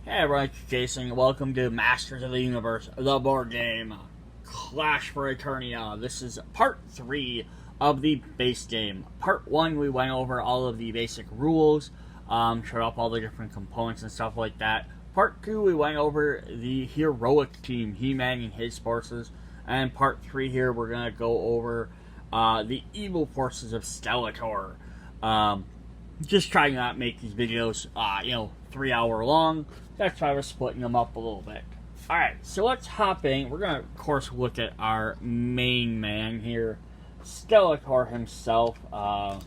Hey everyone, it's Jason. Welcome to Masters of the Universe, the board game Clash for Eternia. This is part 3 of the base game. Part 1, we went over all of the basic rules, showed up all the different components and stuff like that. Part 2, we went over the heroic team, He-Man and his forces. And part 3 here, we're going to go over the evil forces of Skeletor. Just trying to not make these videos, 3-hour long. That's why we're splitting them up a little bit. Alright, so let's hop in. We're going to, of course, look at our main man here, Skeletor himself. Got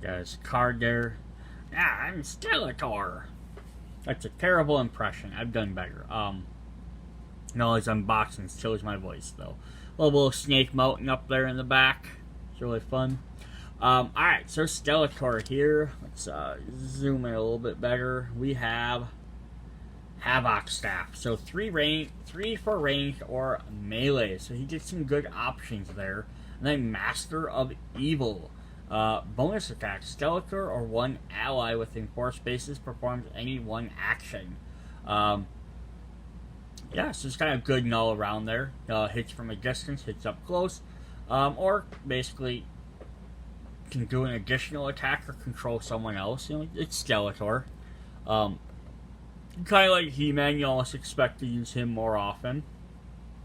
his card there. Yeah, I'm Skeletor. That's a terrible impression. I've done better. No, his unboxings shows my voice, though. A little snake mountain up there in the back. It's really fun. Alright, so Skeletor here. Let's zoom in a little bit better. We have Havoc Staff. So 3 for ranged or melee. So he gets some good options there. And then Master of Evil. Bonus attack. Skeletor or one ally within 4 spaces performs any one action. Yeah, so it's kind of good and all around there. Hits from a distance, hits up close. Or basically can do an additional attack or control someone else. It's Skeletor. Kind of like He-Man, you almost expect to use him more often.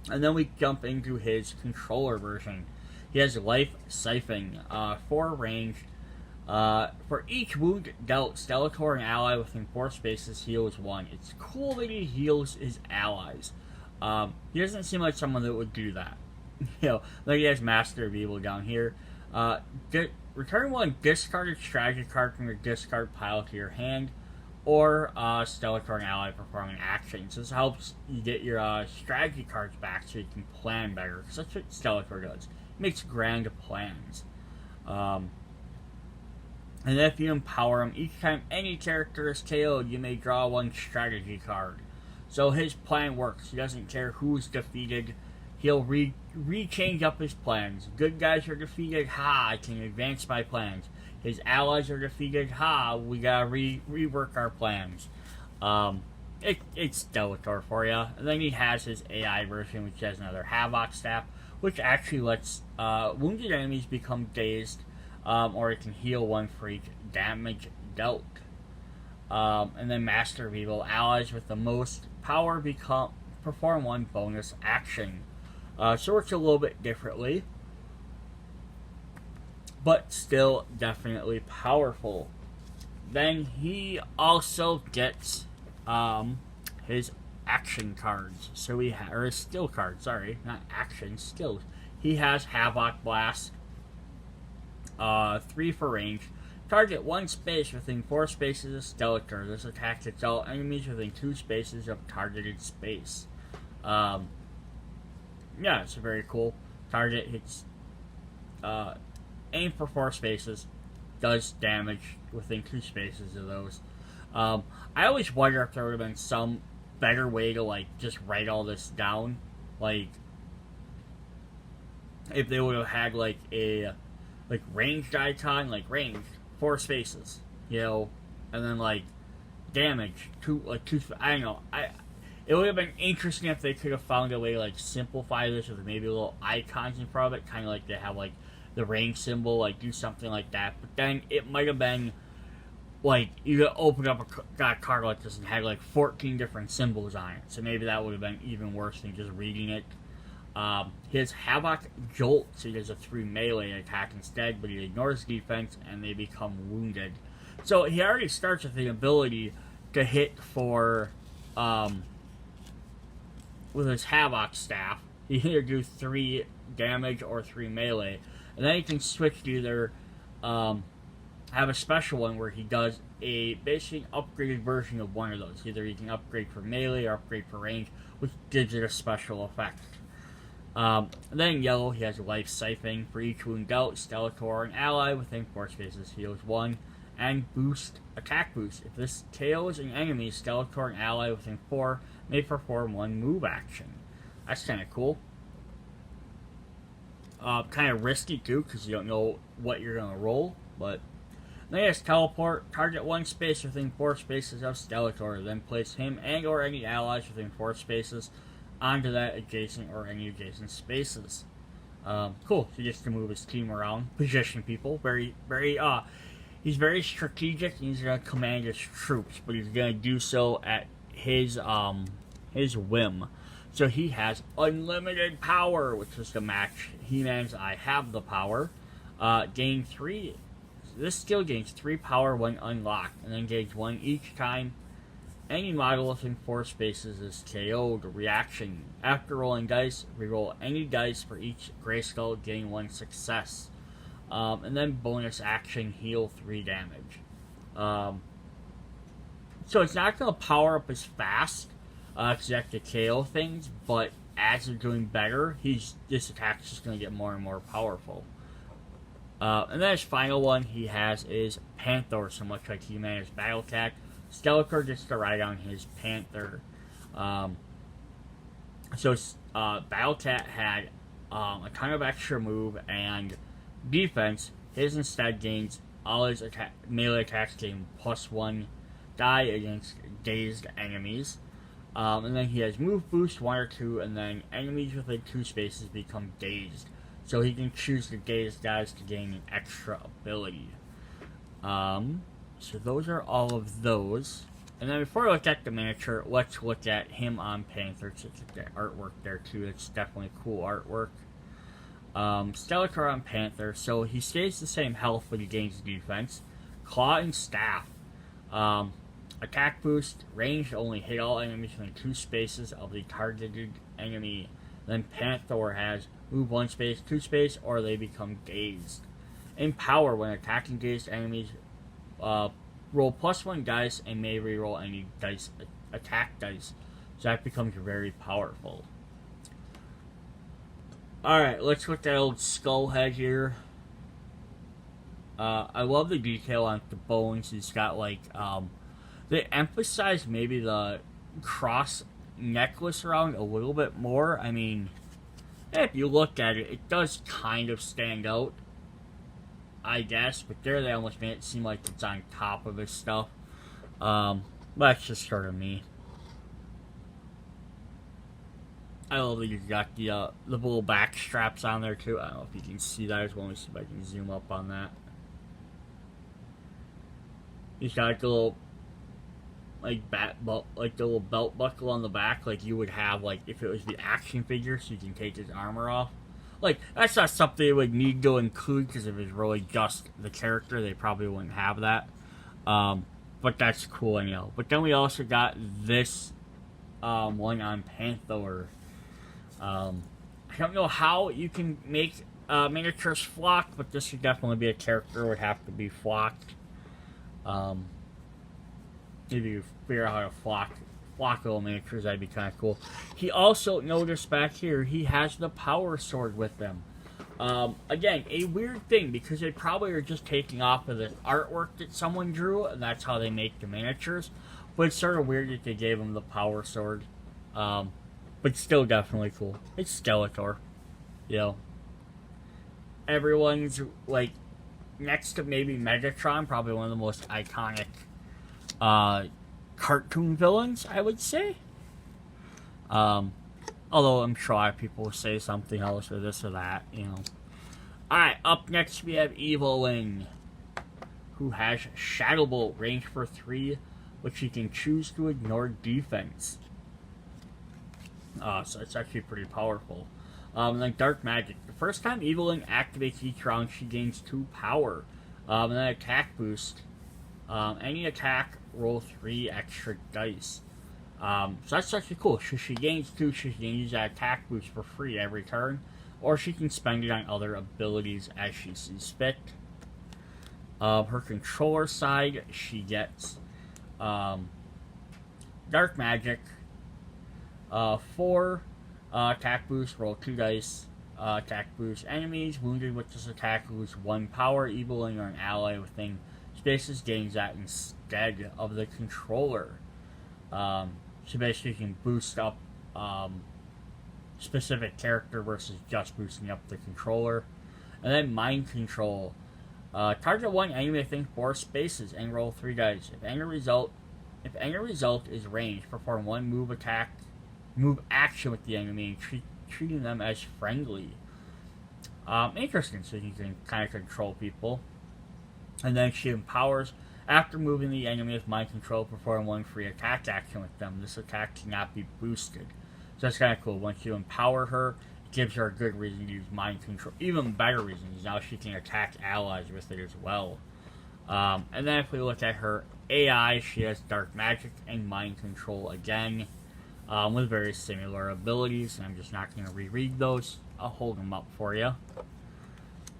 And then we jump into his controller version. He has Life Siphon, 4 range. For each wound dealt, Skeletor, an ally within 4 spaces, heals 1. It's cool that he heals his allies. He doesn't seem like someone that would do that. Like he has Master of Evil down here. Return 1 discarded strategy card from your discard pile to your hand, or Skeletor and ally performing actions. This helps you get your strategy cards back so you can plan better, because that's what Skeletor does. He makes grand plans. And if you empower him, each time any character is KO'd, you may draw 1 strategy card. So his plan works. He doesn't care who's defeated. He'll re-change up his plans. Good guys are defeated, I can advance my plans. His allies are defeated, we gotta rework our plans. It's Skeletor for you. And then he has his AI version, which has another Havoc Staff, which actually lets wounded enemies become dazed, or it can heal 1 for each damage dealt. And then Master of Evil, allies with the most power perform 1 bonus action. So it works a little bit differently, but still definitely powerful. Then he also gets his action cards. So or his skill cards, sorry, not action, skills. He has Havoc Blast, 3 for range. Target 1 space within 4 spaces of Skeletor. This attack hits all enemies within 2 spaces of targeted space. Yeah, it's very cool. Target hits, aim for 4 spaces, does damage within 2 spaces of those. I always wonder if there would have been some better way to, just write all this down. If they would have had, a, ranged icon, ranged, 4 spaces, and then, damage, 2, I don't know, it would have been interesting if they could have found a way to simplify this with maybe little icons in front of it, kind of like they have the range symbol, do something like that. But then it might have been you could open up a card like this and had 14 different symbols on it. So maybe that would have been even worse than just reading it. His Havoc Jolt, so he does a 3 melee attack instead, but he ignores defense and they become wounded. So he already starts with the ability to hit for with his Havoc Staff. He can either do 3 damage or 3 melee. And then he can switch to either have a special one where he does a basically upgraded version of one of those. Either he can upgrade for melee or upgrade for range, which gives it a special effect. And then in yellow, he has a Life Siphon. For each wound dealt, Skeletor, an ally within 4 spaces, heals 1. And attack boost. If this KOs an enemy, Skeletor, an ally within 4, may perform 1 move action. That's kind of cool. Kind of risky too, because you don't know what you're going to roll, but Then he has teleport. Target one space within 4 spaces of Skeletor. Then place him and or any allies within 4 spaces onto that adjacent or any adjacent spaces. Cool. He gets to move his team around, position people. He's very strategic. And he's gonna command his troops, but he's gonna do so at his whim. So he has unlimited power, which is the match He-Man's I Have the Power. Gain 3. This skill gains 3 power when unlocked, and then gains 1 each time any model within 4 spaces is KO'd. Reaction. After rolling dice, reroll any dice for each Grayskull, gain 1 success. And then bonus action, heal 3 damage. So it's not going to power up as fast, because you have to KO things, but as they're doing better, this attack's just going to get more and more powerful. And then his final one he has is Panther, so much like He-Man is Battle Cat. Skeletor gets to ride on his Panther. So Battle Cat had a ton of extra move and defense. His instead gains all his melee attacks gain +1 die against dazed enemies. And then he has move boost 1 or 2, and then enemies within 2 spaces become dazed. So he can choose the dazed guys to gain an extra ability. So those are all of those. And then before we look at the miniature, let's look at him on Panther. Let's look at the artwork there too. It's definitely cool artwork. Skeletor on Panther. So he stays the same health, but he gains defense. Claw and Staff. Attack boost. Range only hit all enemies within 2 spaces of the targeted enemy. Then Panther has move 1 space, 2 space, or they become dazed. In power, when attacking dazed enemies, roll +1 dice and may reroll any attack dice. So that becomes very powerful. Alright, let's look at that old skull head here. I love the detail on the bones. He's got they emphasize maybe the cross necklace around a little bit more. I mean, if you look at it, it does kind of stand out, I guess, but there they almost made it seem like it's on top of his stuff. That's just sort of me. I love that you've got the little back straps on there too. I don't know if you can see that as well. Let me see if I can zoom up on that. He's got the little the little belt buckle on the back, like you would have if it was the action figure, so you can take his armor off. That's not something they would need to include, because if it's really just the character, they probably wouldn't have that. But that's cool anyhow. But then we also got this one on Panther. I don't know how you can make miniatures flocked, but this would definitely be a character would have to be flocked. If you figure out how to flock little miniatures, that'd be kind of cool. He also, notice back here, he has the power sword with them. Again, a weird thing, because they probably are just taking off of the artwork that someone drew, and that's how they make the miniatures. But it's sort of weird that they gave him the power sword. But still definitely cool. It's Skeletor. You know. Everyone's, next to maybe Megatron, probably one of the most iconic cartoon villains, I would say. Although I'm sure a lot of people will say something else or this or that, you know. Alright, up next we have Evelyn, who has Shadow Bolt, range for 3, which he can choose to ignore defense. So it's actually pretty powerful. And then Dark Magic. The first time Evelyn activates each round, she gains 2 power. And then attack boost. Any attack, roll 3 extra dice. So that's actually cool. So she gains 2, she can use that attack boost for free every turn. Or she can spend it on other abilities as she sees fit. Her controller side, she gets Dark Magic. 4 attack boost, roll 2 dice. Attack boost. Enemies wounded with this attack lose 1 power. Evelyn or an ally within spaces gains that instead of the controller. So basically you can boost up specific character versus just boosting up the controller. And then Mind Control. Target one enemy within 4 spaces and roll 3 dice. If any result is ranged, perform one move action with the enemy and treating them as friendly. Interesting, so you can kind of control people. And then she empowers. After moving the enemy with mind control, perform one free attack action with them. This attack cannot be boosted. So that's kind of cool. Once you empower her, it gives her a good reason to use mind control. Even better reasons. Now she can attack allies with it as well. And then if we look at her AI, she has dark magic and mind control again. With very similar abilities. I'm just not going to reread those. I'll hold them up for you.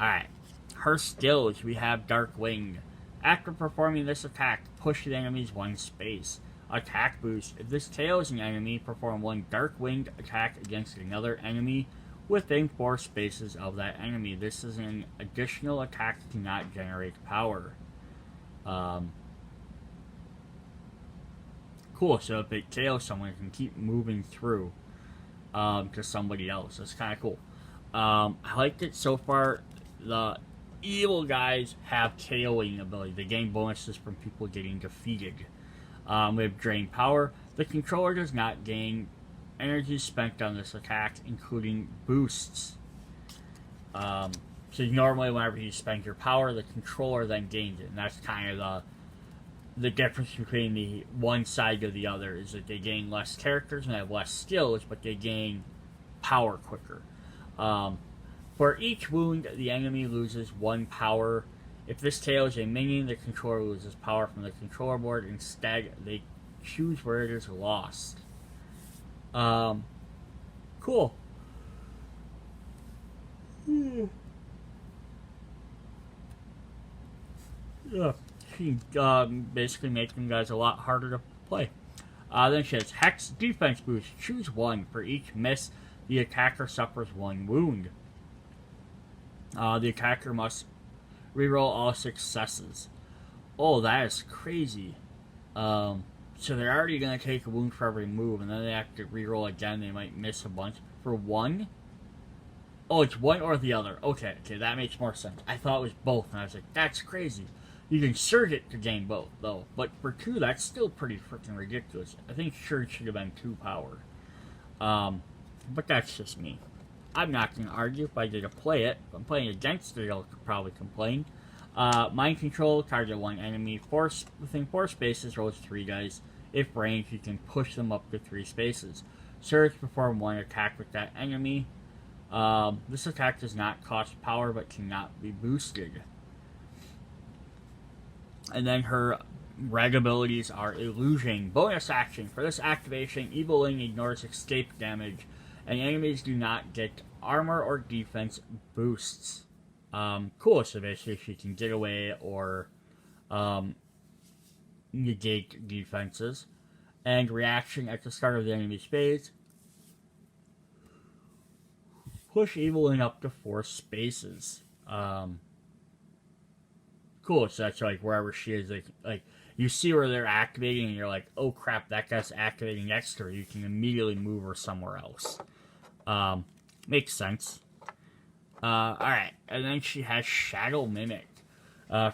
Alright. Her skills, we have Dark Wing. After performing this attack, push the enemy's 1 space. Attack boost. If this tails an enemy, perform one Dark Winged attack against another enemy within 4 spaces of that enemy. This is an additional attack that cannot generate power. Cool, so if it tails someone, it can keep moving through to somebody else. That's kind of cool. I liked it so far. The evil guys have tailing ability. They gain bonuses from people getting defeated. We have drain power. The controller does not gain energy spent on this attack, including boosts. So normally whenever you spend your power, the controller then gains it. And that's kind of the difference between the one side or the other, is that they gain less characters and have less skills, but they gain power quicker. For each wound, the enemy loses 1 power. If this tails a minion, the controller loses power from the controller board. Instead, they choose where it is lost. Cool. Yeah. She basically makes them guys a lot harder to play. Then she has Hex Defense Boost. Choose 1. For each miss, the attacker suffers 1 wound. The attacker must reroll all successes. Oh, that is crazy. So they're already going to take a wound for every move, and then they have to reroll again. They might miss a bunch. For 1? Oh, it's 1 or the other. Okay, that makes more sense. I thought it was both, and I was like, that's crazy. You can surge it to gain both, though. But for 2, that's still pretty freaking ridiculous. I think surge should have been 2 power. But that's just me. I'm not going to argue if I get to play it. If I'm playing against it, I'll probably complain. Mind control, target 1 enemy. Within 4 spaces, rolls 3 dice. If ranged, you can push them up to 3 spaces. Surge, perform 1 attack with that enemy. This attack does not cost power, but cannot be boosted. And then her reg abilities are Illusion. Bonus action. For this activation, Evil Wing ignores escape damage, and enemies do not get armor or defense boosts. Cool, so basically she can get away or negate defenses. And reaction at the start of the enemy's phase. Push Evil Wing up to 4 spaces. Cool, so that's like wherever she is, like you see where they're activating and you're like, oh crap, that guy's activating next to her. You can immediately move her somewhere else. Makes sense. Alright, and then she has Shadow Mimic.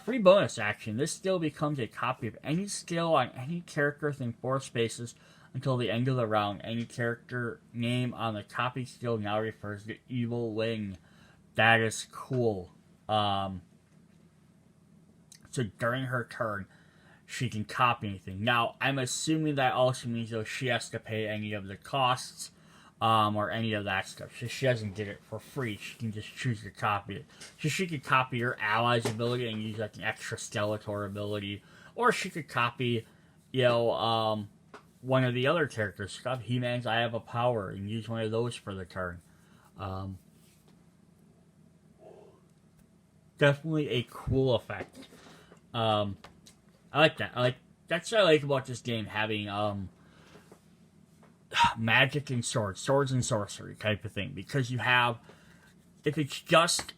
Free bonus action. This skill becomes a copy of any skill on any character within 4 spaces until the end of the round. Any character name on the copy skill now refers to Evil Wing. That is cool. So during her turn, she can copy anything. Now, I'm assuming that also means, though, she has to pay any of the costs, or any of that stuff. So she doesn't get it for free. She can just choose to copy it. So she could copy your ally's ability and use, like, an extra Skeletor ability. Or she could copy, one of the other characters. Copy He-Man's I Have a Power and use one of those for the turn. Definitely a cool effect. I like that. That's what I like about this game, having magic and swords and sorcery type of thing. Because you have, if it's just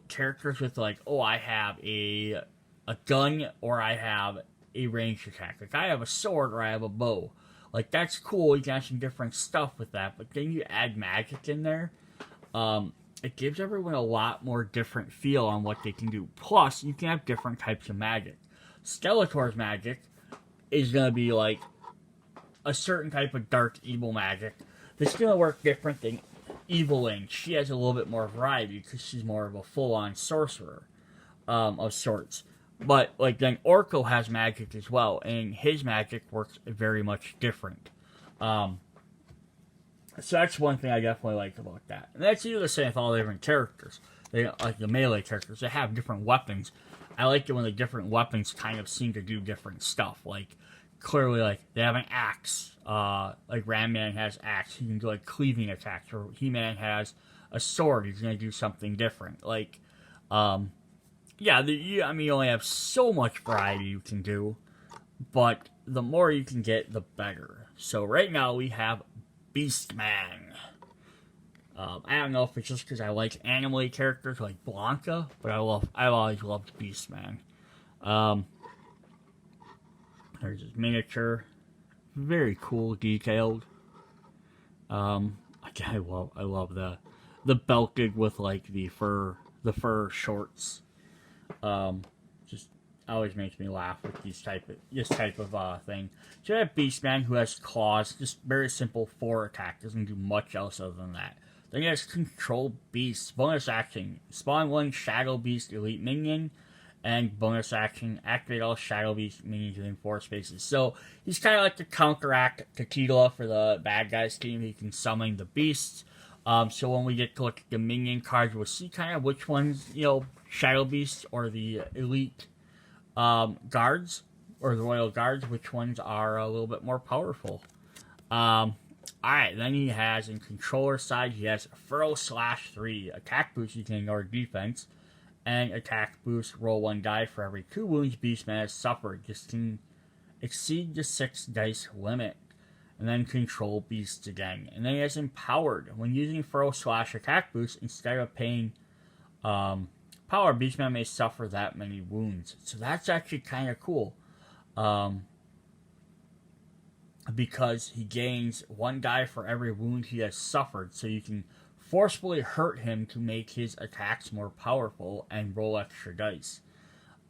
characters with like, oh, I have a gun or I have a ranged attack. Like I have a sword or I have a bow. Like that's cool. You can have some different stuff with that. But then you add magic in there. it gives everyone a lot more different feel on what they can do. Plus, you can have different types of magic. Skeletor's magic is going to be like a certain type of dark evil magic that's going to work different than Evelyn. She has a little bit more variety because she's more of a full-on sorcerer of sorts. But like then Orko has magic as well, and his magic works very much different. So that's one thing I definitely like about that. And that's either the same with all the different characters. They like the melee characters. They have different weapons. I like it when the different weapons kind of seem to do different stuff. Like clearly, like they have an axe. Like Ram Man has axe. He can do like cleaving attacks. Or He Man has a sword. He's gonna do something different. Like, yeah. You only have so much variety you can do, but the more you can get, the better. So right now we have Beastman. I don't know if it's just because I like anime characters like Blanca, but I've always loved Beastman. There's his miniature, very cool, detailed. I love the belted with like the fur shorts. Just always makes me laugh with this type of thing. So you have Beastman, who has claws, just very simple 4 attack, doesn't do much else other than that. Then he has Control Beast, bonus action, spawn 1 Shadow Beast elite minion, and bonus action, activate all Shadow Beast minions within 4 spaces. So he's kind of like the counteract to Tila for the bad guys team. He can summon the beasts. So when we get to look at the minion cards, we'll see kind of which ones, Shadow Beasts or the elite guards or the royal guards, which ones are a little bit more powerful. Alright, then he has in controller side, he has Furrow/3. Attack boost, you can ignore defense. And attack boost, roll 1 die for every 2 wounds Beastman has suffered. This can exceed the 6 dice limit. And then control beasts again. And then he has empowered. When using Furrow/attack boost, instead of paying power, Beastman may suffer that many wounds. So that's actually kind of cool. Because he gains 1 die for every wound he has suffered, so you can forcefully hurt him to make his attacks more powerful and roll extra dice.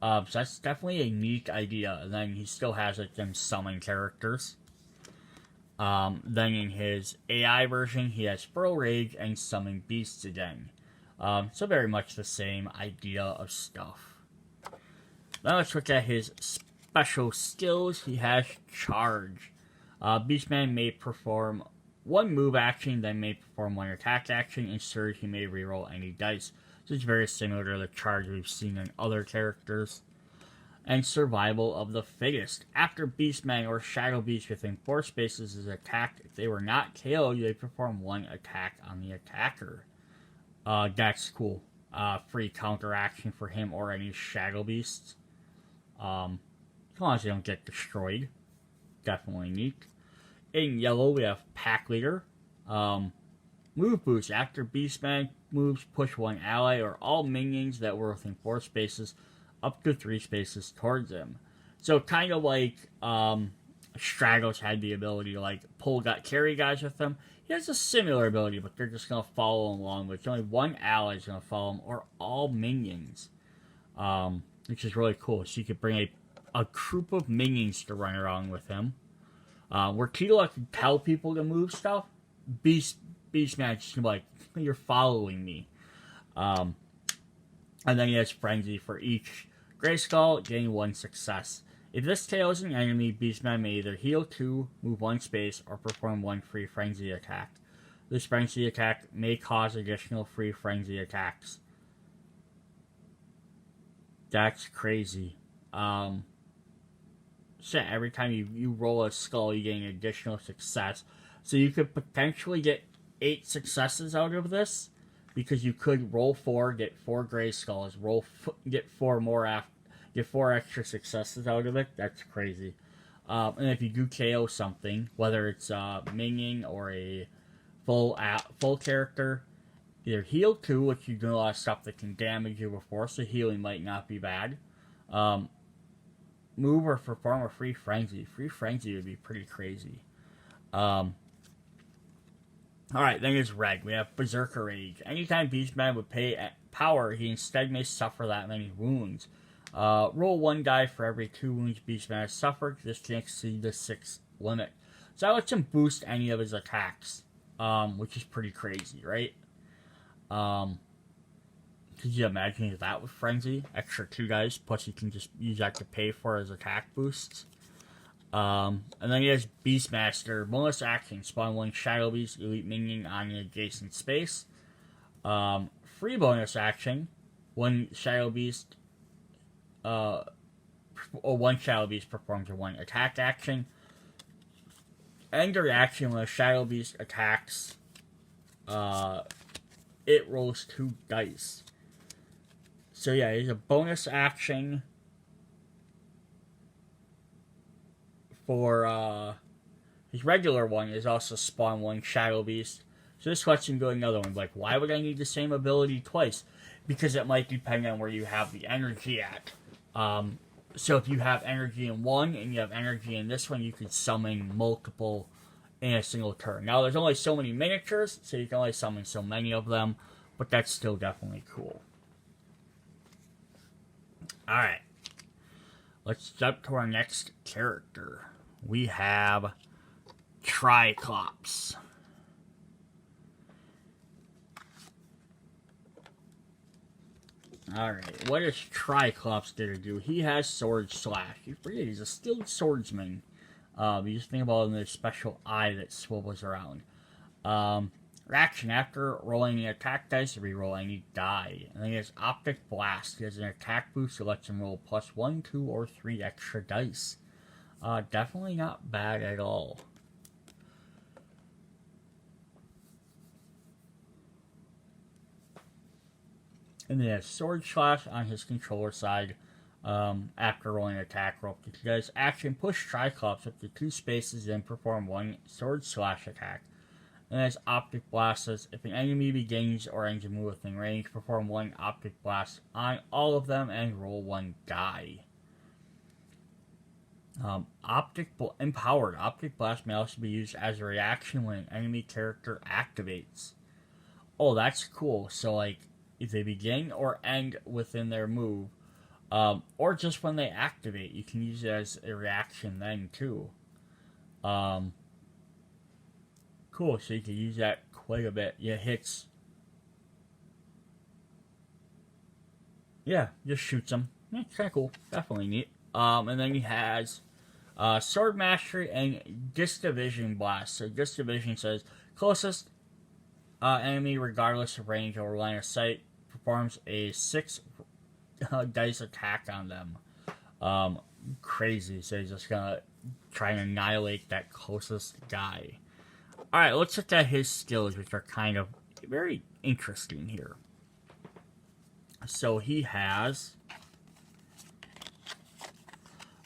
So that's definitely a neat idea. And then he still has like them summon characters. Then in his AI version, he has Furrow Rage and Summon Beasts again. So very much the same idea of stuff. Now let's look at his special skills. He has Charge. Beastman may perform 1 move action, then may perform 1 attack action. In Surge, he may reroll any dice. So it's very similar to the Charge we've seen in other characters. And Survival of the Fittest. After Beastman or Shadow Beast within 4 spaces is attacked, if they were not KO'd, they perform 1 attack on the attacker. That's cool. Free counteraction for him or any Shadow Beasts. As long as they don't get destroyed. Definitely neat. In yellow, we have Pack Leader. Move boost. After Beastman moves, push 1 ally or all minions that were within 4 spaces up to 3 spaces towards him. So kind of like Stratos had the ability to like carry guys with him. He has a similar ability, but they're just going to follow him along. But only 1 ally is going to follow him or all minions. Which is really cool. So you could bring a group of minions to run around with him. Where Tila can tell people to move stuff, Beastman just like, you're following me. And then he has Frenzy for each Grayskull, gain 1 success. If this KOs an enemy, Beastman may either heal 2, move 1 space, or perform 1 free Frenzy attack. This Frenzy attack may cause additional free Frenzy attacks. That's crazy. Shit, every time you roll a skull, you gain additional success. So you could potentially get 8 successes out of this, because you could roll 4, get 4 gray skulls, get 4 more get 4 extra successes out of it. That's crazy. And if you do KO something, whether it's a minion or a full character, either heal 2, which you do a lot of stuff that can damage you before, so healing might not be bad. Move or perform a free frenzy. Free frenzy would be pretty crazy. Alright, then there's red. We have Berserker Rage. Anytime Beastman would pay power, he instead may suffer that many wounds. Roll 1 die for every 2 wounds Beastman has suffered. This can exceed the 6 limit. So that lets him boost any of his attacks, which is pretty crazy, right? Could you imagine that with Frenzy? Extra 2 dice, plus you can just use that to pay for his attack boosts. And then he has Beastmaster. Bonus action, spawn 1 Shadow Beast elite minion on an adjacent space. Free bonus action, 1 Shadow Beast, or 1 Shadow Beast performs a 1 attack action. End reaction, when a Shadow Beast attacks, it rolls 2 dice. So yeah, there's a bonus action for his regular one is also spawn 1 Shadow Beast. So this lets him go another one. Like, why would I need the same ability twice? Because it might depend on where you have the energy at. So if you have energy in one and you have energy in this one, you could summon multiple in a single turn. Now, there's only so many miniatures, so you can only summon so many of them, but that's still definitely cool. Alright. Let's jump to our next character. We have Triclops. Alright, what does Triclops get to do? He has Sword Slash. You forget, he's a skilled swordsman. You just think about him, there's a special eye that swivels around. Reaction, after rolling an attack dice, reroll any die. And then he has Optic Blast. He has an attack boost that lets him roll plus 1, 2, or 3 extra dice. Definitely not bad at all. And then he has Sword Slash on his controller side. After rolling an attack roll, he does action push Triclops up to 2 spaces and perform 1 Sword Slash attack. And as Optic Blast says, if an enemy begins or ends a move within range, perform 1 Optic Blast on all of them and roll 1 die. Empowered. Optic Blast may also be used as a reaction when an enemy character activates. Oh, that's cool. So, like, if they begin or end within their move, or just when they activate, you can use it as a reaction then, too. Cool, so you can use that quite a bit. Yeah, hits. Yeah, just shoots them. Yeah, kind of cool. Definitely neat. And then he has Sword Mastery and Division Blast. So Division says, closest enemy, regardless of range or line of sight, performs a 6 dice attack on them. Crazy. So he's just gonna try and annihilate that closest guy. Alright, let's look at his skills, which are kind of very interesting here. So he has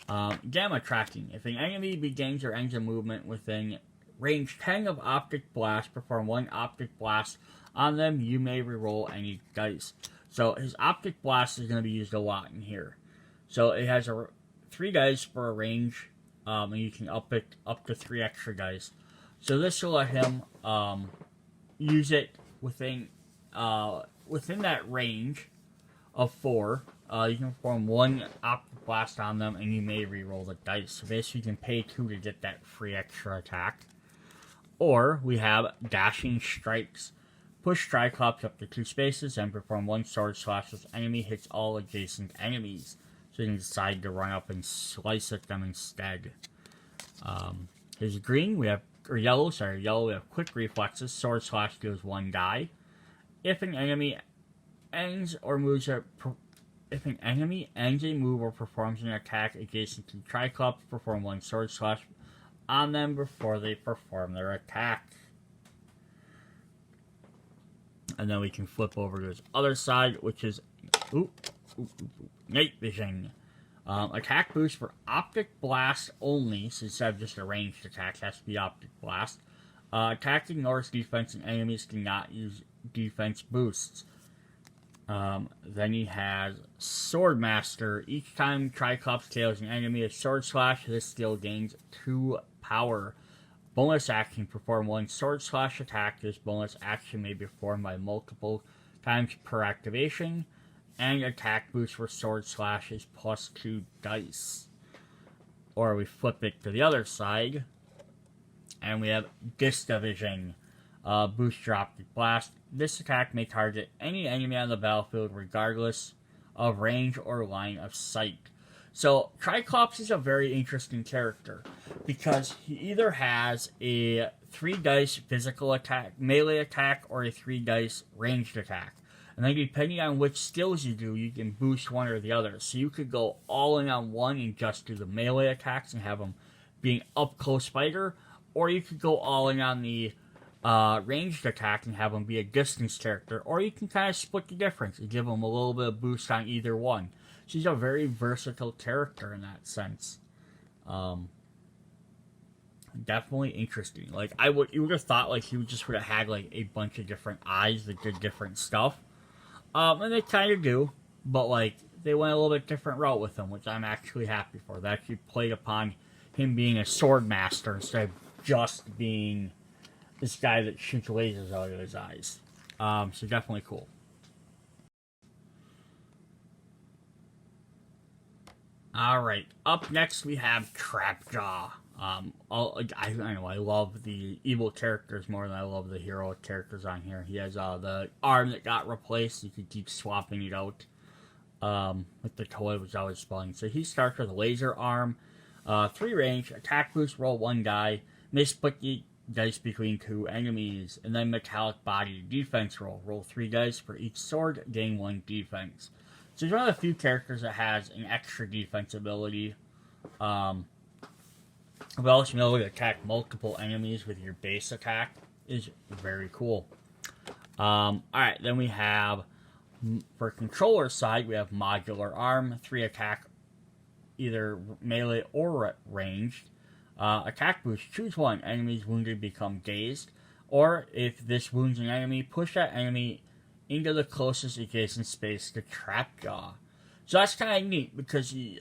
Gamma Tracking. If an enemy begins or ends a movement within range 10 of Optic Blast, perform 1 Optic Blast on them, you may reroll any dice. So his Optic Blast is going to be used a lot in here. So it has 3 dice for a range, and you can up it up to 3 extra dice. So this will let him use it within that range of 4. You can perform 1 Optic Blast on them, and you may reroll the dice. So basically, you can pay 2 to get that free extra attack. Or we have Dashing Strikes. Push Triclops up to 2 spaces and perform 1 Sword Slash as enemy hits all adjacent enemies. So you can decide to run up and slice at them instead. Here's green. We have yellow, we have Quick Reflexes. Sword Slash deals 1 die. If an enemy ends a move or performs an attack adjacent to Triclops, perform 1 Sword Slash on them before they perform their attack. And then we can flip over to his other side, which is Night Vision. Attack boost for Optic Blast only, so instead of just a ranged attack, it has to be Optic Blast. Attack ignores defense and enemies cannot use defense boosts. Then he has Sword Master. Each time Triclops tails an enemy a Sword Slash, this skill gains 2 power. bonus action, perform one sword slash attack. This bonus action may be performed by multiple times per activation, and attack boost for sword slash is +2 dice. Or we flip it to the other side, and we have Disc Division. Boost Dropkick Blast. This attack may target any enemy on the battlefield regardless of range or line of sight. So Triclops is a very interesting character because he either has a 3 dice physical attack, melee attack, or a 3 dice ranged attack. And then depending on which skills you do, you can boost one or the other. So you could go all in on one and just do the melee attacks and have them being up close fighter, or you could go all in on the ranged attack and have him be a distance character, or you can kind of split the difference and give him a little bit of boost on either one. So he's a very versatile character in that sense. Definitely interesting. Like you would have thought like he would have had like a bunch of different eyes that did different stuff, and they kind of do, but like they went a little bit different route with him, which I'm actually happy for. They actually played upon him being a sword master instead of just being this guy that shoots lasers out of his eyes. So definitely cool. Alright, up next we have Trapjaw. I know, I love the evil characters more than I love the hero characters on here. He has the arm that got replaced. You could keep swapping it out with the toy, which I was fun. So he starts with a laser arm, 3 range, attack boost, roll 1 die, may split the dice between 2 enemies, and then metallic body defense roll. Roll 3 dice for each sword, gain 1 defense. So he's one of the few characters that has an extra defense ability. But also be able to attack multiple enemies with your base attack is very cool. Alright, then we have, for controller side, we have modular arm, 3 attack, either melee or ranged. Attack boost, choose one. Enemies wounded become dazed. Or, if this wounds an enemy, push that enemy into the closest adjacent space to Trapjaw. So that's kind of neat, because he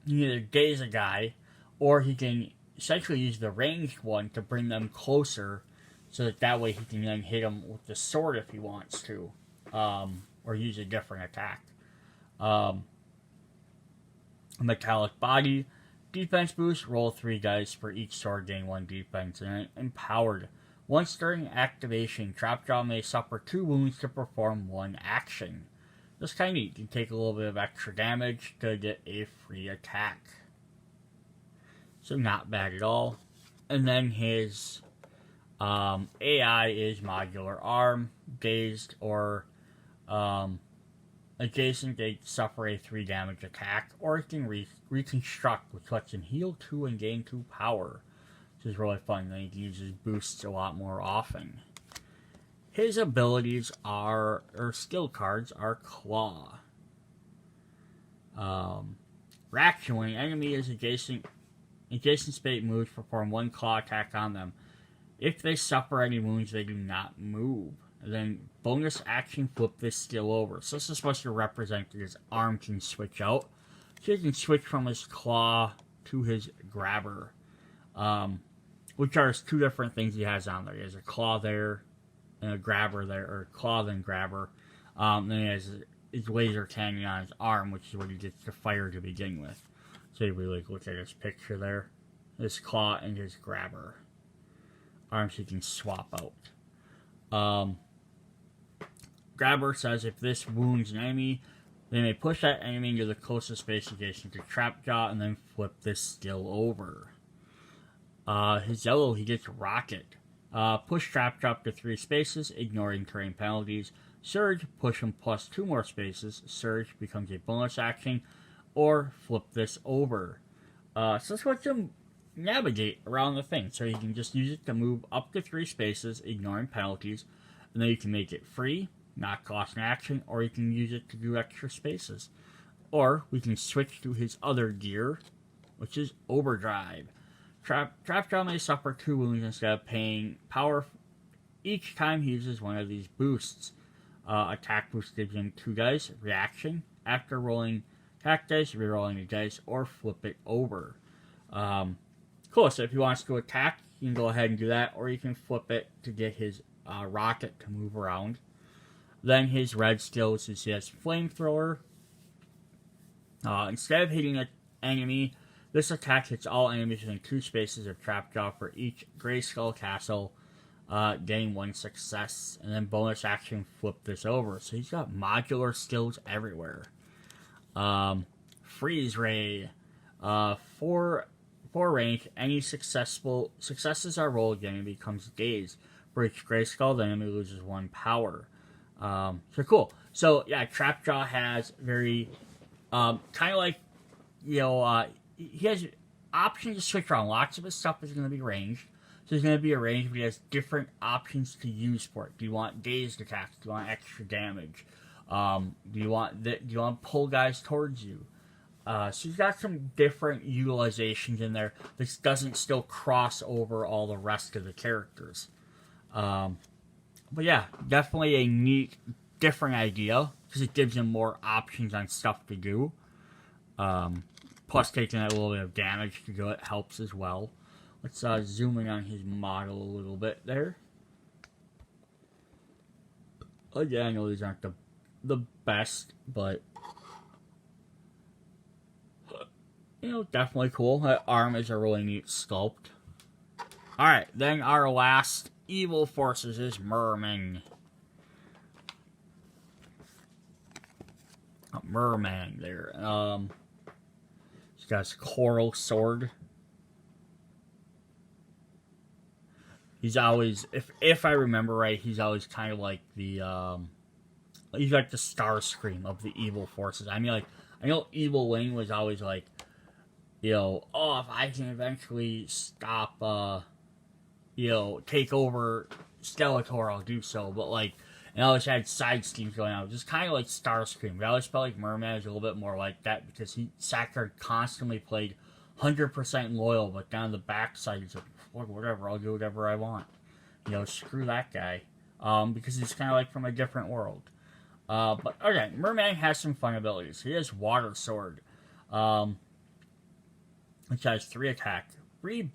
either daze a guy, or he can essentially use the ranged one to bring them closer, so that way he can then hit them with the sword if he wants to, or use a different attack. Metallic body. Defense boost, roll 3 dice for each sword, gain 1 defense. And empowered. Once during activation, Trapjaw may suffer 2 wounds to perform 1 action. That's kind of neat. You take a little bit of extra damage to get a free attack. So not bad at all. And then his AI is modular arm, dazed, or adjacent, they suffer a 3 damage attack, or it can reconstruct, which lets him heal 2 and gain 2 power. Which is really fun. Then he can use his boosts a lot more often. His abilities are, or skill cards, are Claw. Reaction: when an enemy is adjacent space moves, perform 1 claw attack on them. If they suffer any wounds, they do not move. And then bonus action, flip this skill over. So this is supposed to represent that his arm can switch out. So he can switch from his claw to his grabber. Which are 2 different things he has on there. He has a claw there, and a grabber there, or claw then grabber. Then he has his laser cannon on his arm, which is what he gets to fire to begin with. So you really look at his picture there. His claw and his grabber. Arms he can swap out. Grabber says if this wounds an enemy, they may push that enemy into the closest space adjacent to Trapjaw and then flip this skill over. His yellow, he gets Rocket. Push Trapjaw up to 3 spaces, ignoring terrain penalties. Surge, push him plus 2 more spaces. Surge becomes a bonus action, or flip this over. So this lets him navigate around the thing. So you can just use it to move up to 3 spaces, ignoring penalties, and then you can make it free, not cost an action, or you can use it to do extra spaces. Or we can switch to his other gear, which is Overdrive. Trapjaw may suffer 2 wounds instead of paying power each time he uses one of these boosts. Attack boost gives him 2 dice. Reaction: after rolling attack dice, rerolling the dice, or flip it over. Cool, so if he wants to attack, You can go ahead and do that, or you can flip it to get his rocket to move around. Then his red skills is he has flamethrower. Instead of hitting an enemy, this attack hits all enemies within 2 spaces of Trapjaw for each Grayskull Castle, getting 1 success. And then bonus action, flip this over. So he's got modular skills everywhere. Freeze Ray. For rank, any successes are rolled again and becomes dazed. For each Grayskull, the enemy loses 1 power. So cool. So yeah, Trapjaw has very kind of like, he has options to switch around. Lots of his stuff is going to be ranged. So he's going to be a range, but he has different options to use for it. Do you want dazed attacks? Do you want extra damage? Do you want to pull guys towards you? So he's got some different utilizations in there. This doesn't still cross over all the rest of the characters. But yeah, definitely a neat, different idea, because it gives him more options on stuff to do. Plus taking a little bit of damage to do it helps as well. Let's zoom in on his model a little bit there. Again, I know these aren't the best, but definitely cool. That arm is a really neat sculpt. Alright, then our last evil forces is Merman. Merman there. He's got his coral sword. He's always, if I remember right, he's always kind of like the, he's like the Starscream of the evil forces. I mean, like, I know Evil Wing was always like, if I can eventually stop, take over Skeletor, I'll do so. But, like, and I always had side schemes going on, just kind of like Starscream. But I always felt like Merman was a little bit more like that, because Sackard constantly played 100% loyal, but down the backside, he's like, whatever, I'll do whatever I want. Screw that guy. Because he's kind of like from a different world. But, okay, Merman has some fun abilities. He has Water Sword, which has 3 attack. 3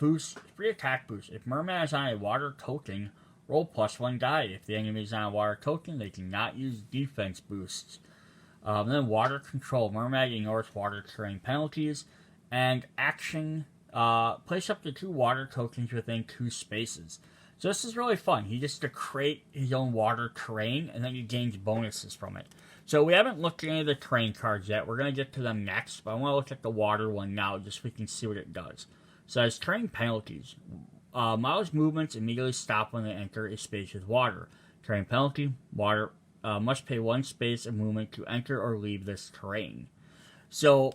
attack boost. If Merman is on a water token, roll +1 die. If the enemy is on a water token, they cannot use defense boosts. Then Water Control. Merman ignores water terrain penalties. And action, place up to 2 water tokens within 2 spaces. So this is really fun. He gets to create his own water terrain, and then he gains bonuses from it. So we haven't looked at any of the terrain cards yet. We're going to get to them next, but I want to look at the water one now, just so we can see what it does. So as terrain penalties, models' movements immediately stop when they enter a space with water. Terrain penalty, water must pay 1 space of movement to enter or leave this terrain. So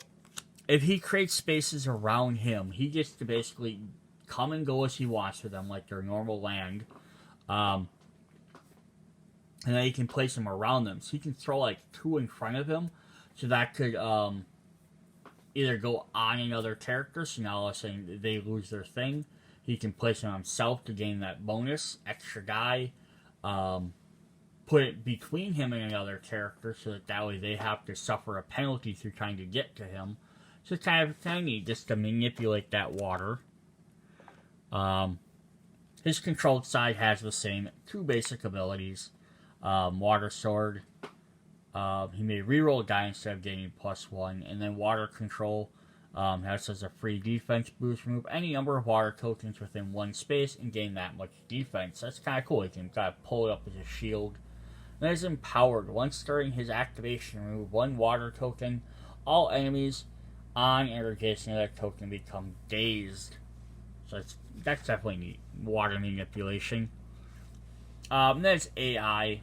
if he creates spaces around him, he gets to basically come and go as he wants with them, like their normal land. And then he can place them around them. So he can throw like 2 in front of him. So that could either go on another character, so now all of a sudden they lose their thing. He can place it on himself to gain that bonus, extra die. Put it between him and another character, so that way they have to suffer a penalty through trying to get to him. So it's kind of neat just to manipulate that water. His controlled side has the same 2 basic abilities. Water Sword. He may reroll a die instead of getting +1. And then Water Control has as a free defense boost. Remove any number of water tokens within 1 space and gain that much defense. That's kind of cool. He can kind of pull it up as a shield. And is Empowered. Once during his activation, remove 1 water token. All enemies on interrogation of that token become dazed. So that's definitely neat. Water manipulation. Then it's AI.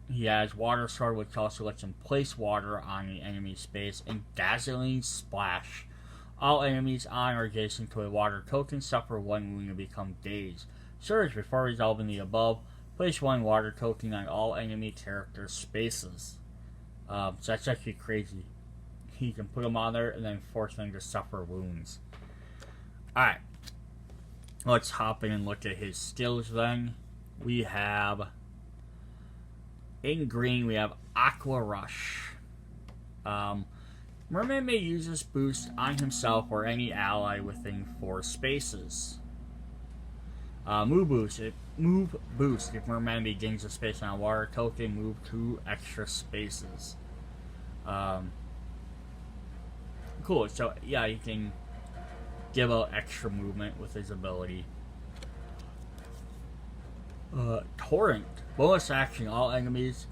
He has Water Sword, which also lets him place water on the enemy space, and Dazzling Splash. All enemies on or adjacent to a water token suffer 1 wound and become dazed. Surge. Before resolving the above, place 1 water token on all enemy character spaces. So that's actually crazy. He can put them on there and then force them to suffer wounds. Alright. Let's hop in and look at his skills then. We have, in green, we have Aqua Rush. Merman may use this boost on himself or any ally within 4 spaces. Move boost. If merman begins a space on a water token, move 2 extra spaces. Cool. So yeah, you can give out extra movement with his ability. Torrent. Bonus action. All enemies.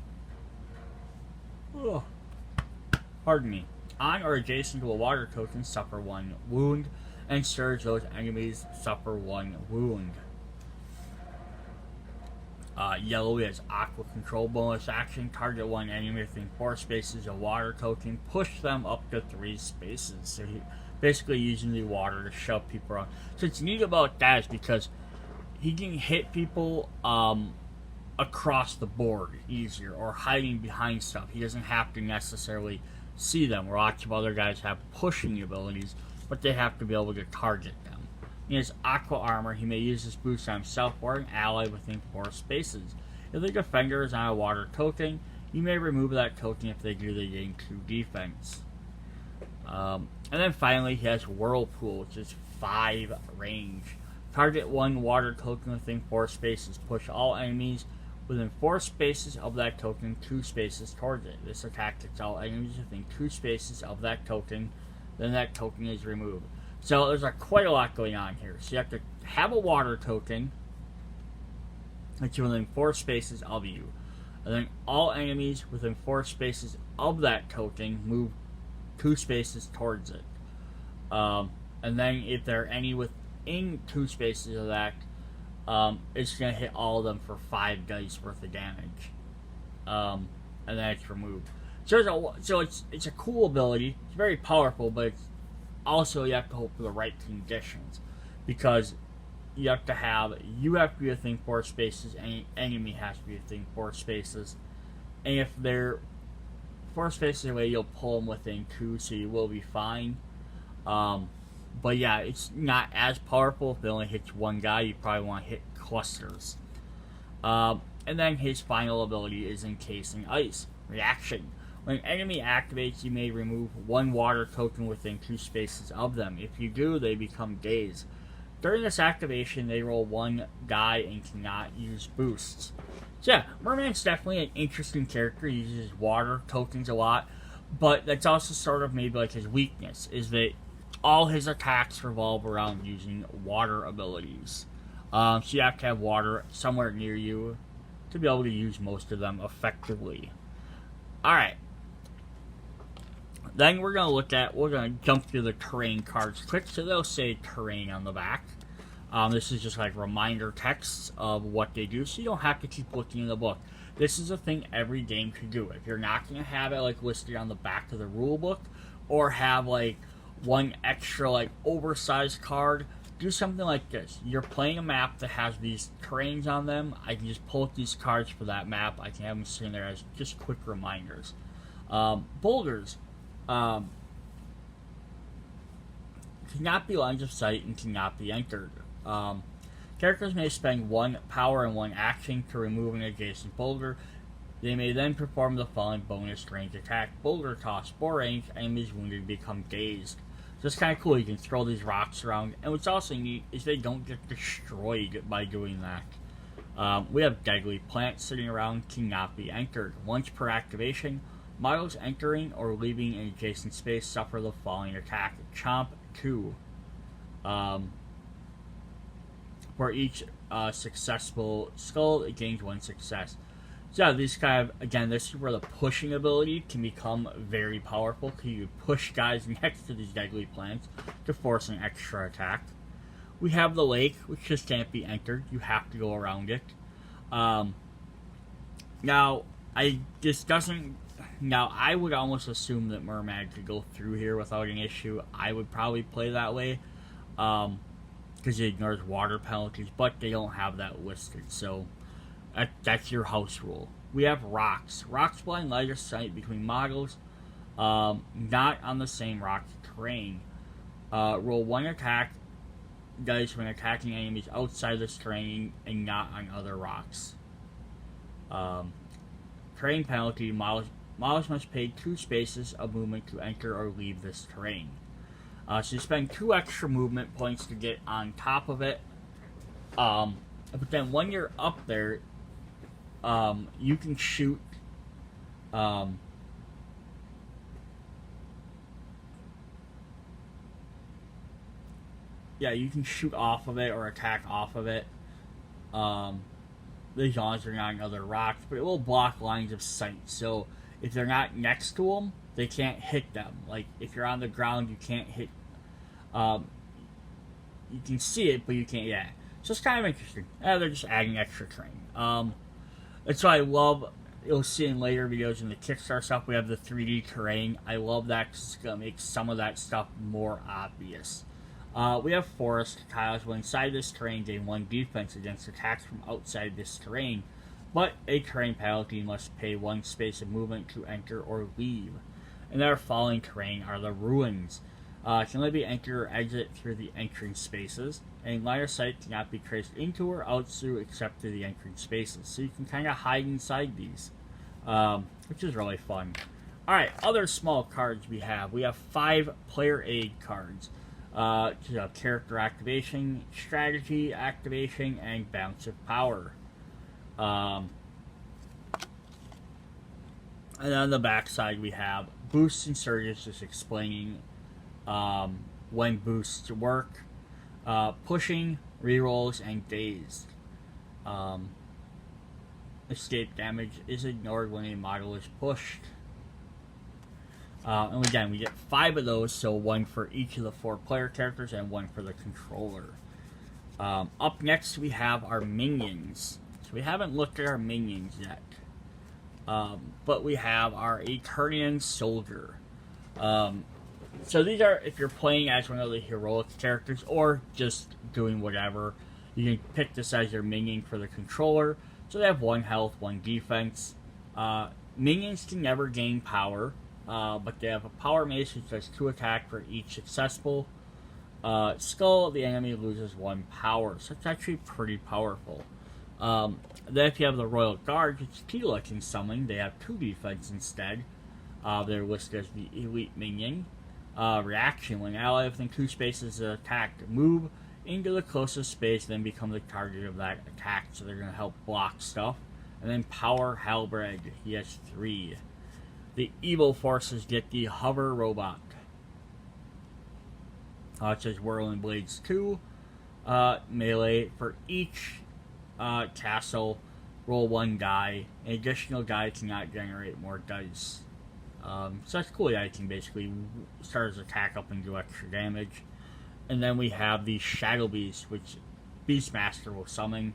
Oh, pardon me. On or adjacent to a water token, suffer 1 wound, and surge those enemies suffer 1 wound. Yellow is Aqua Control bonus action. Target 1 enemy within 4 spaces of water token. Push them up to 3 spaces. So he basically using the water to shove people around. So what's neat about that is because he can hit people across the board easier, or hiding behind stuff. He doesn't have to necessarily see them. Where lots of other guys have pushing abilities, but they have to be able to target them. In his Aqua Armor, he may use this boost on himself or an ally within 4 spaces. If the defender is on a water token, you may remove that token. If they do, they gain 2 defense. And then finally, he has Whirlpool, which is 5 range. Target 1 water token within 4 spaces. Push all enemies within 4 spaces of that token 2 spaces towards it. This attack hits all enemies within 2 spaces of that token. Then that token is removed. So there's quite a lot going on here. So you have to have a water token that's within 4 spaces of you. And then all enemies within 4 spaces of that token move 2 spaces towards it. And then if there are any within 2 spaces of that, it's going to hit all of them for 5 dice worth of damage. And then it's removed. So it's a cool ability. It's very powerful, but it's also, you have to hope for the right conditions, because you have to be within 4 spaces, and enemy has to be within 4 spaces, and if they're 4 spaces away, you'll pull them within 2, so you will be fine. But yeah, it's not as powerful. If it only hits 1 guy, you probably want to hit clusters. And then his final ability is Encasing Ice. Reaction. When an enemy activates, you may remove 1 water token within 2 spaces of them. If you do, they become dazed. During this activation, they roll 1 die and cannot use boosts. So yeah, Merman's definitely an interesting character. He uses water tokens a lot, but that's also sort of maybe like his weakness, is that all his attacks revolve around using water abilities. So you have to have water somewhere near you to be able to use most of them effectively. Alright. Then we're going to jump through the terrain cards quick, so they'll say terrain on the back. This is just like reminder texts of what they do, so you don't have to keep looking in the book. This is a thing every game could do. If you're not going to have it listed on the back of the rule book, or have 1 extra oversized card, do something like this. You're playing a map that has these terrains on them. I can just pull up these cards for that map. I can have them sitting there as just quick reminders. Boulders. Cannot be lines of sight and cannot be entered. Characters may spend 1 power and 1 action to remove an adjacent boulder. They may then perform the following bonus range attack. Boulder toss. 4 range, enemies wounded become dazed. So it's kind of cool. You can throw these rocks around. And what's also neat is they don't get destroyed by doing that. We have deadly plants sitting around, cannot be entered. Once per activation, models entering or leaving an adjacent space suffer the following attack. Chomp 2. For each successful skull, it gains 1 success. So yeah, these kind of, again, this is where the pushing ability can become very powerful, because you push guys next to these deadly plants to force an extra attack. We have the lake, which just can't be entered. You have to go around it. Now, I would almost assume that Merman could go through here without an issue. I would probably play that way, because it ignores water penalties, but they don't have that listed, so that's your house rule. We have rocks. Rocks blind line of sight between models, not on the same rock terrain. Roll 1 attack dice when attacking enemies outside this terrain and not on other rocks. Terrain penalty, models must pay 2 spaces of movement to enter or leave this terrain. So you spend 2 extra movement points to get on top of it. But then when you're up there, you can shoot. Yeah, you can shoot off of it or attack off of it. As long as they're not on other rocks, but it will block lines of sight. So if they're not next to them, they can't hit them. Like if you're on the ground, you can't hit. You can see it, but you can't. Yeah, so it's kind of interesting. They're just adding extra terrain. That's why I love. You'll see in later videos in the Kickstarter stuff, we have the 3D terrain. I love that because it's gonna make some of that stuff more obvious. We have forest tiles. When inside this terrain, gain 1 defense against attacks from outside this terrain, but a terrain penalty must pay 1 space of movement to enter or leave. And our falling terrain are the ruins. Can only be enter or exit through the entering spaces, and line of sight cannot be traced into or out through except through the entering spaces. So you can kind of hide inside these, which is really fun. Alright, other small cards we have. We have 5 player aid cards. Character activation, strategy activation, and bounce of power. And on the back side we have boosts and surges, just explaining when boosts work, pushing, rerolls, and dazed. Escape damage is ignored when a model is pushed. And again, we get 5 of those, so 1 for each of the 4 player characters and 1 for the controller. Up next, we have our minions. So we haven't looked at our minions yet. But we have our Eternian soldier. So these are, if you're playing as one of the heroic characters, or just doing whatever, you can pick this as your minion for the controller. So they have 1 health, 1 defense. Minions can never gain power. But they have a power mace which does 2 attack for each successful skull. The enemy loses 1 power, so it's actually pretty powerful. Then if you have the Royal Guard, which Tila can summon, they have 2 defense instead. They're listed as the elite minion. Reaction: when ally within 2 spaces is attacked, move into the closest space, then become the target of that attack. So they're going to help block stuff. And then Power Halberd, he has 3. The evil forces get the hover robot. It says Whirling Blades 2. Melee. For each castle, roll 1 die. An additional die cannot generate more dice. So that's cool. Yeah, I can basically start his attack up and do extra damage. And then we have the Shadow Beast, which Beastmaster will summon.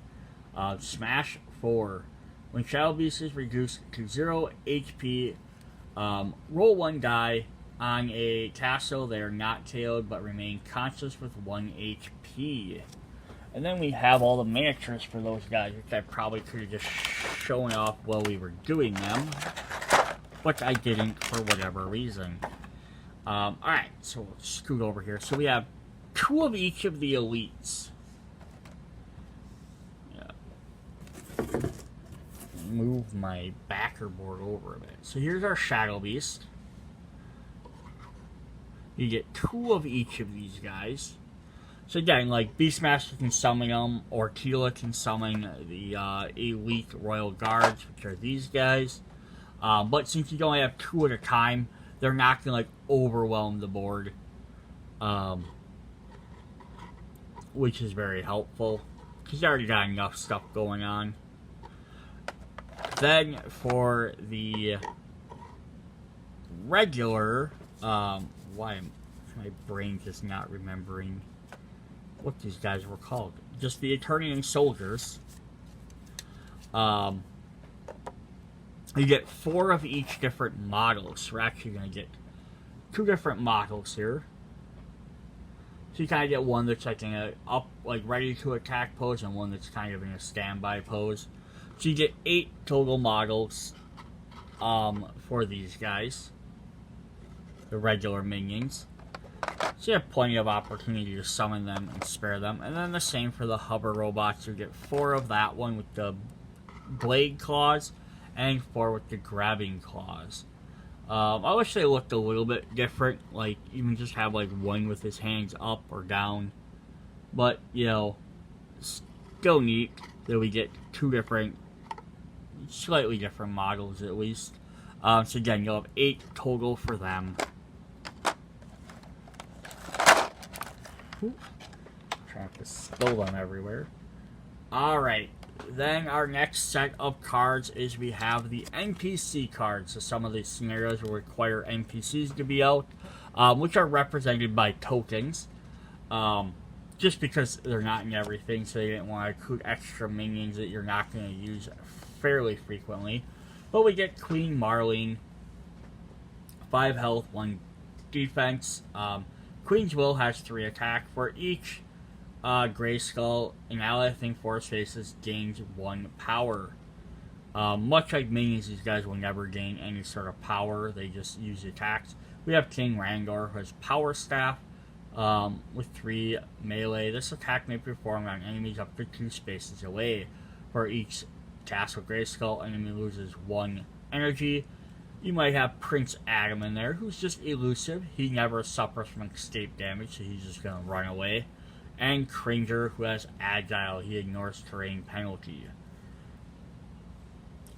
Smash 4. When Shadow Beast is reduced to 0 HP, roll 1 die. On a castle, they are not KO'd but remain conscious with 1 HP. And then we have all the miniatures for those guys, which I probably could have just shown off while we were doing them, but I didn't for whatever reason. Alright, so we'll scoot over here. So we have 2 of each of the elites. Yeah. Move my backer board over a bit. So here's our Shadow Beast. You get 2 of each of these guys. So again, like Beastmaster can summon them, or Tila can summon the Elite Royal Guards, which are these guys. But since you only have 2 at a time, they're not gonna like overwhelm the board, which is very helpful because you already got enough stuff going on. Then for the regular, why am my brain just not remembering what these guys were called? Just the Eternian soldiers. You get 4 of each different models. We're actually going to get 2 different models here. So you kind of get one that's like in a up, like ready to attack pose, and one that's kind of in a standby pose. So you get 8 total models for these guys, the regular minions. So you have plenty of opportunity to summon them and spare them. And then the same for the hover robots. You get 4 of that one with the blade claws, and 4 with the grabbing claws. I wish they looked a little bit different. Like, even just have like one with his hands up or down. But, you know, still neat that we get two different, slightly different models at least. So again, you'll have 8 total for them. Ooh, trying to spill them everywhere. Alright, then our next set of cards is we have the NPC cards. So some of these scenarios will require NPCs to be out, which are represented by tokens. Just because they're not in everything, so they didn't want to include extra minions that you're not going to use fairly frequently. But we get Queen Marlene, 5 health, 1 defense. Queen's Will has 3 attack. For each Grayskull, an ally thing force faces gains 1 power. Much like minions, these guys will never gain any sort of power. They just use attacks. We have King Rangor, who has Power Staff, with 3 melee. This attack may be performed on enemies up to 2 spaces away. For each Castle Grayskull, enemy loses 1 energy. You might have Prince Adam in there, who's just elusive. He never suffers from escape damage, so he's just going to run away. And Cringer, who has Agile. He ignores terrain penalty.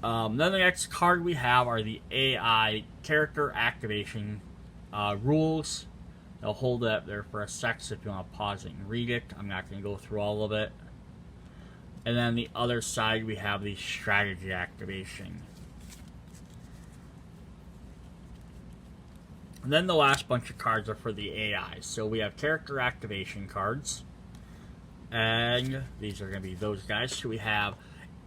Then the next card we have are the AI character activation rules. I'll hold it up there for a sec so if you want to pause it and read it. I'm not going to go through all of it. And then the other side we have the strategy activation. And then the last bunch of cards are for the AI. So we have character activation cards. And these are going to be those guys. So we have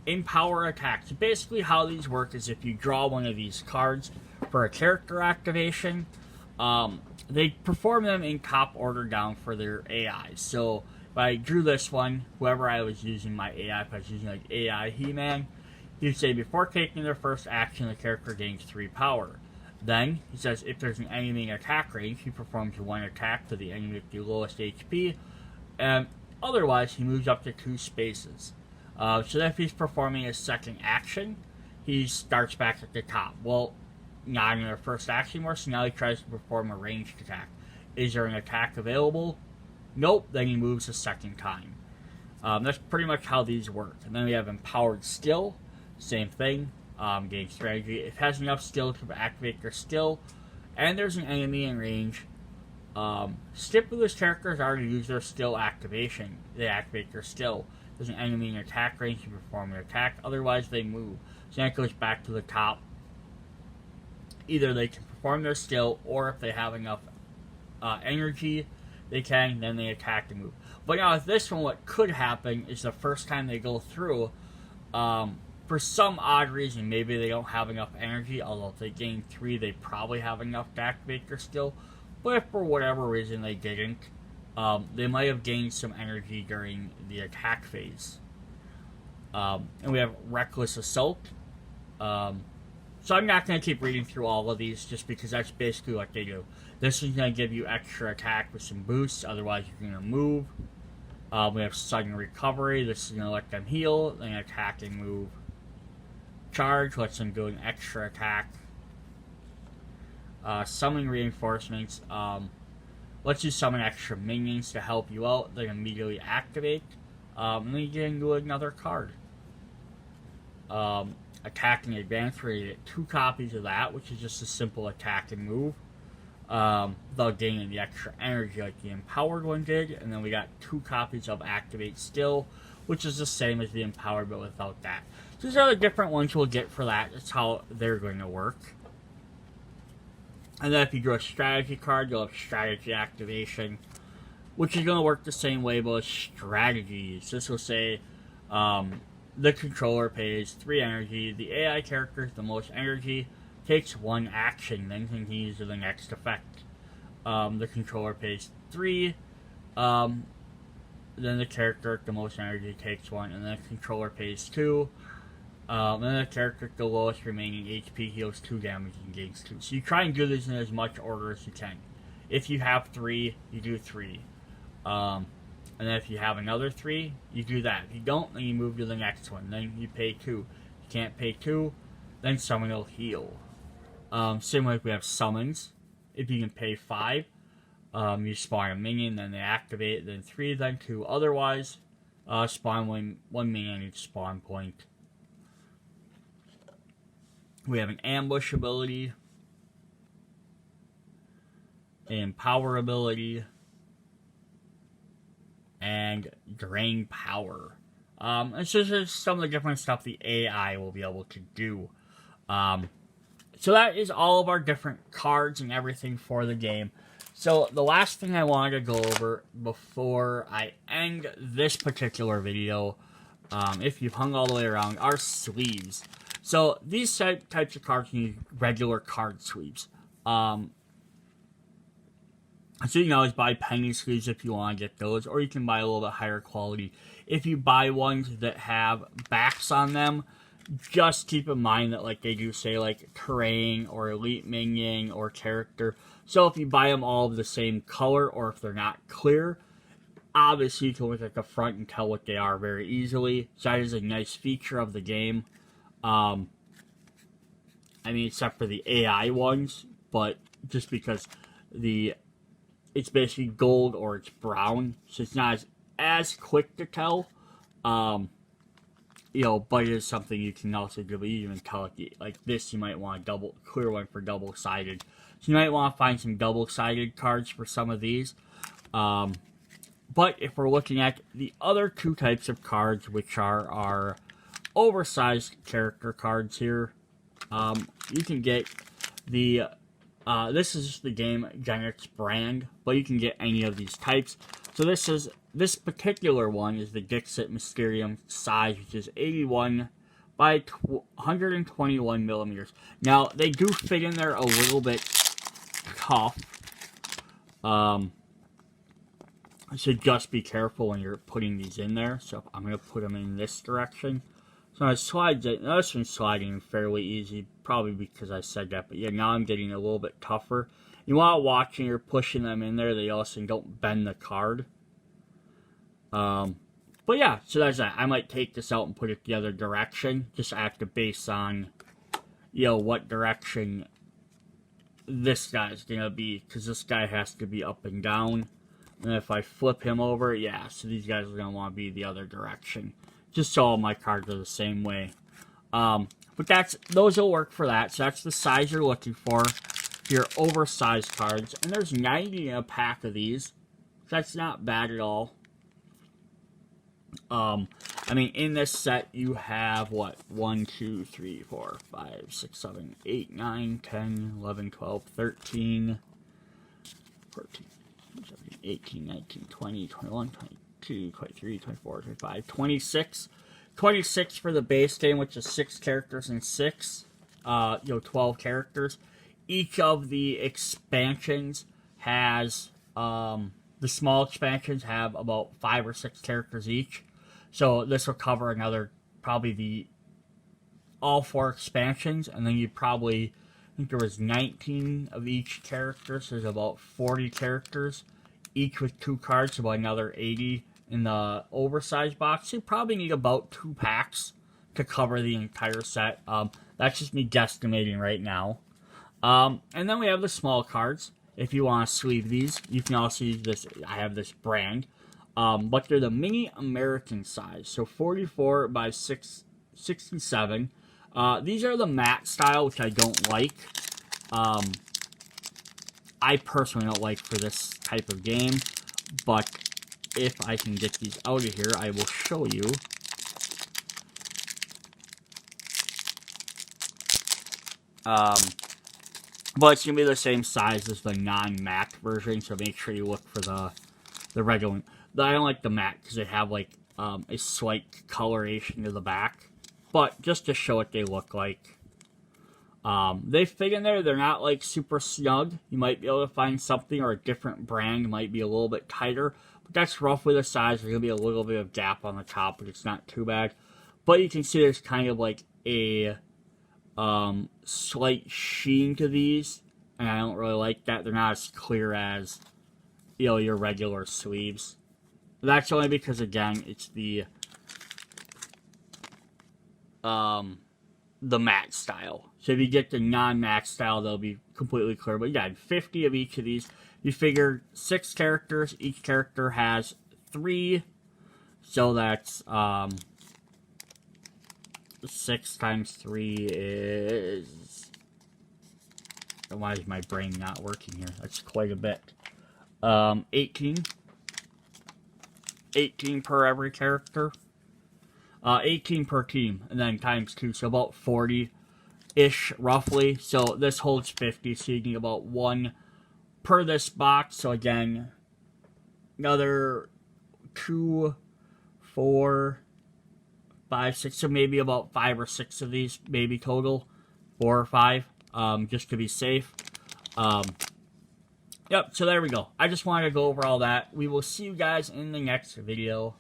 Empower Attacks. Basically how these work is if you draw one of these cards for a character activation, they perform them in top order down for their AI. So if I drew this one, whoever I was using my AI, if I was using like AI He-Man, he'd say before taking their first action, the character gains 3 power. Then, he says if there's an enemy in attack range, he performs 1 attack to the enemy with the lowest HP, and otherwise he moves up to 2 spaces. So if he's performing his second action, he starts back at the top. Well, not in their first action more, so now he tries to perform a ranged attack. Is there an attack available? Nope, then he moves a second time. That's pretty much how these work. And then we have Empowered Skill, same thing. Gain strategy. It has enough skill to activate their skill, and there's an enemy in range. Stipulous characters already use their skill activation. They activate their skill. There's an enemy in attack range to perform their attack, otherwise they move. So that goes back to the top. Either they can perform their skill, or if they have enough energy, they can, then they attack and move. But now with this one, what could happen is the first time they go through, for some odd reason, maybe they don't have enough energy, although if they gain 3, they probably have enough to activate their skill. But if for whatever reason they didn't, they might have gained some energy during the attack phase. And we have Reckless Assault. So I'm not going to keep reading through all of these, just because that's basically what they do. This is going to give you extra attack with some boosts, otherwise you're going to move. We have Sudden Recovery. This is going to let them heal, then attack and move. Charge lets them do an extra attack. Summoning Reinforcements lets you summon extra minions to help you out. They immediately activate. And then you get into another card. Attack and Advance, where you get 2 copies of that, which is just a simple attack and move. Without gaining the extra energy like the Empowered one did. And then we got 2 copies of Activate Skill, which is the same as the Empowered, but without that. So these are the different ones we'll get for that. That's how they're going to work. And then if you draw a strategy card, you'll have strategy activation, which is going to work the same way, but with strategies. This will say the controller pays 3 energy. The AI character with the most energy takes 1 action, then continues to the next effect. The controller pays 3. Then the character with the most energy takes 1, and then the controller pays 2. And then the character with the lowest remaining HP heals 2 damage and gains 2. So you try and do this in as much order as you can. If you have 3, you do 3. And then if you have another 3, you do that. If you don't, then you move to the next one. Then you pay 2. If you can't pay 2, then someone will heal. Same way we have summons. If you can pay 5, you spawn a minion, then they activate, then 3, then 2. Otherwise, Spawn one man each spawn point. We have an ambush ability, an power ability, and drain power. It's just some of the different stuff the AI will be able to do. So that is all of our different cards and everything for the game. So the last thing I wanted to go over before I end this particular video, if you've hung all the way around, are sleeves. So these types of cards need regular card sleeves. So you can always buy penny sleeves if you want to get those, or you can buy a little bit higher quality. If you buy ones that have backs on them, just keep in mind that like they do say like terrain or elite minion or character. So if you buy them all of the same color, or if they're not clear, obviously you can look at the front and tell what they are very easily. So that is a nice feature of the game. I mean, except for the AI ones, but just because it's basically gold or it's brown, so it's not as quick to tell. You know, but it is something you can also do. But you even tell it like this, you might want a clear one for double-sided. So you might want to find some double-sided cards for some of these. But if we're looking at the other two types of cards, which are our oversized character cards here, you can get the this is just the Game Genetics brand, but you can get any of these types. So this particular one is the Dixit Mysterium size, which is 81 by 121 millimeters. Now they do fit in there a little bit tough, so just be careful when you're putting these in there. So I'm going to put them in this direction. So I slide it. Now this one's sliding fairly easy, probably because I said that. But yeah, now I'm getting a little bit tougher. You want to watch when you're pushing them in there, they also don't bend the card. But yeah, so that's that. I might take this out and put it the other direction. Just I have to base on, you know, what direction this guy's gonna be, because this guy has to be up and down. And if I flip him over, yeah, so these guys are gonna want to be the other direction. Just so all my cards are the same way. But those will work for that. So that's the size you're looking for your oversized cards. And there's 90 in a pack of these. So that's not bad at all. I mean, in this set, you have, what, 1, 2, 3, 4, 5, 6, 7, 8, 9, 10, 11, 12, 13, 14, 17, 18, 19, 20, 21, 22, 23, 24, 25, 26. 26 for the base game, which is 6 characters and 12 characters. Each of the expansions has, the small expansions have about 5 or 6 characters each. So this will cover probably all 4 expansions, and then you probably, I think there was 19 of each character, so there's about 40 characters, each with 2 cards, so about another 80 in the oversized box. So you probably need about 2 packs to cover the entire set. That's just me guesstimating right now. And then we have the small cards. If you want to sleeve these, you can also use this. I have this brand. But they're the mini American size, so 44 by 67. These are the matte style, which I don't like. I personally don't like for this type of game, but if I can get these out of here, I will show you. But it's going to be the same size as the non-matte version, so make sure you look for the regular one. I don't like the matte because they have like a slight coloration to the back, but just to show what they look like. They fit in there. They're not like super snug. You might be able to find something, or a different brand might be a little bit tighter, but that's roughly the size. There's gonna be a little bit of gap on the top, but it's not too bad. But you can see there's kind of like a slight sheen to these, and I don't really like that. They're not as clear as, you know, your regular sleeves. That's only because, again, it's the matte style. So if you get the non-matte style, they'll be completely clear. But yeah, 50 of each of these. You figure 6 characters. Each character has 3 So that's 6 times 3 is... Why is my brain not working here? That's quite a bit. 18. 18 per every character. 18 per team, and then times 2, so about 40-ish, roughly. So this holds 50, so you can get about 1 per this box. So again, another 2, 4, 5, 6, so maybe about 5 or 6 of these, maybe total, 4 or 5, just to be safe. Yep, so there we go. I just wanted to go over all that. We will see you guys in the next video.